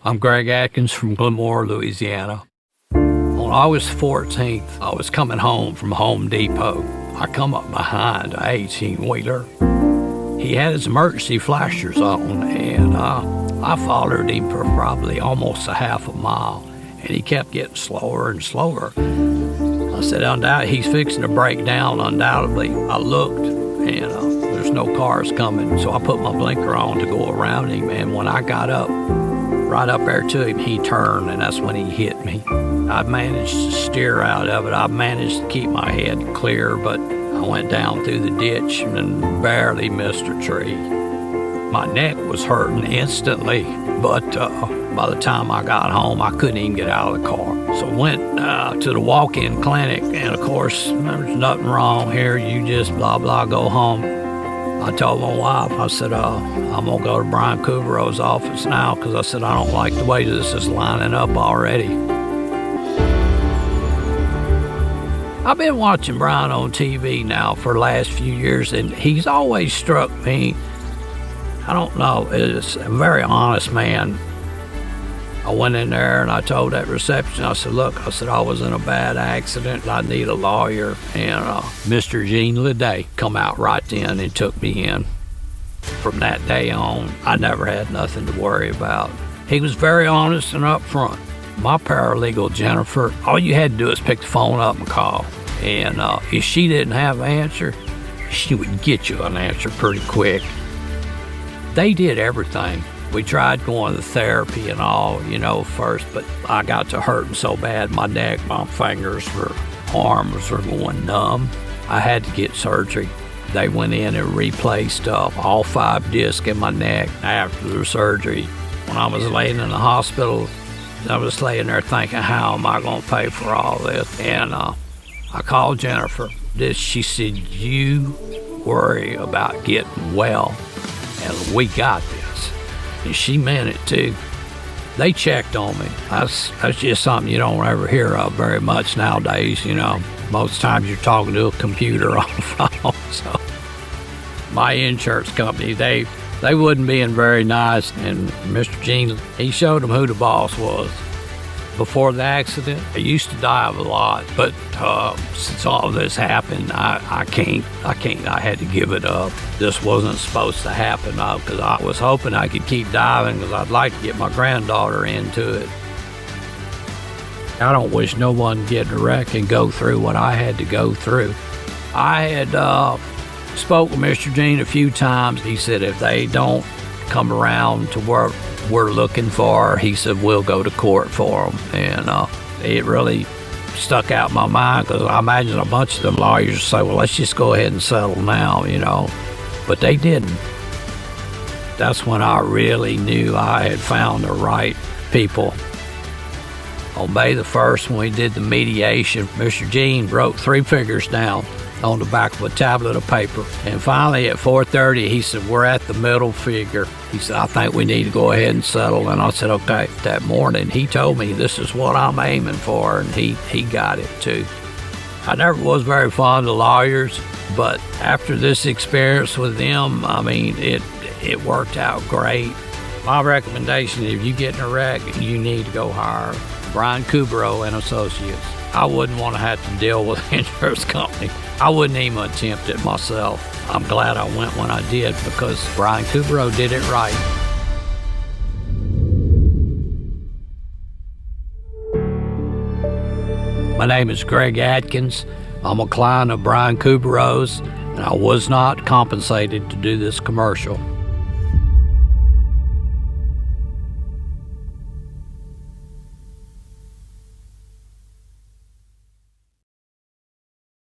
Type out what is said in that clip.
I'm Greg Adkins from Glenmore, Louisiana. On August 14th, I was coming home from Home Depot. I come up behind an 18-wheeler. He had his emergency flashers on, and I followed him for probably almost a half a mile, and he kept getting slower and slower. I said, he's fixing to break down, undoubtedly. I looked, and there's no cars coming, so I put my blinker on to go around him, and when I got up, right up there to him, he turned, and that's when he hit me. I managed to steer out of it. I managed to keep my head clear, but I went down through the ditch and barely missed a tree. My neck was hurting instantly, but by the time I got home, I couldn't even get out of the car. So I went to the walk-in clinic, and of course, there's nothing wrong here. You just blah, blah, go home. I told my wife, I said, I'm going to go to Brian Caubarreaux's office now because I said, I don't like the way this is lining up already. I've been watching Brian on TV now for the last few years, and he's always struck me, I don't know, as a very honest man. I went in there and I told that reception, I said, look, I was in a bad accident. I need a lawyer. And Mr. Gene Leday come out right then and took me in. From that day on, I never had nothing to worry about. He was very honest and upfront. My paralegal, Jennifer, all you had to do is pick the phone up and call. And if she didn't have an answer, she would get you an answer pretty quick. They did everything. We tried going to therapy and all, first, but I got to hurting so bad. My neck, my fingers, arms were going numb. I had to get surgery. They went in and replaced all 5 discs in my neck after the surgery. When I was laying in the hospital, I was laying there thinking, how am I going to pay for all this? And I called Jennifer. She said, you worry about getting well, and we got this. And she meant it too. They checked on me. That's just something you don't ever hear of very much nowadays, Most times you're talking to a computer on the phone. So my insurance company, they wasn't being very nice. And Mr. Gene, he showed them who the boss was. Before the accident, I used to dive a lot, but since all this happened, I had to give it up. This wasn't supposed to happen because I was hoping I could keep diving because I'd like to get my granddaughter into it. I don't wish no one to get in a wreck and go through what I had to go through. I had spoke with Mr. Gene a few times. He said if they don't come around to where we're looking for, he said we'll go to court for them. And it really stuck out in my mind because I imagine a bunch of them lawyers say, well, let's just go ahead and settle now, But they didn't. That's when I really knew I had found the right people. On May the 1st, when we did the mediation, Mr. Gene wrote 3 figures down on the back of a tablet of paper. And finally at 4:30, he said, we're at the middle figure. He said, I think we need to go ahead and settle. And I said, okay. That morning, he told me this is what I'm aiming for, and he got it too. I never was very fond of lawyers, but after this experience with them, it worked out great. My recommendation, if you get in a wreck, you need to go hire Brian Caubarreaux and Associates. I wouldn't want to have to deal with an insurance company. I wouldn't even attempt it myself. I'm glad I went when I did because Brian Caubarreaux did it right. My name is Greg Adkins. I'm a client of Brian Caubarreaux's, and I was not compensated to do this commercial.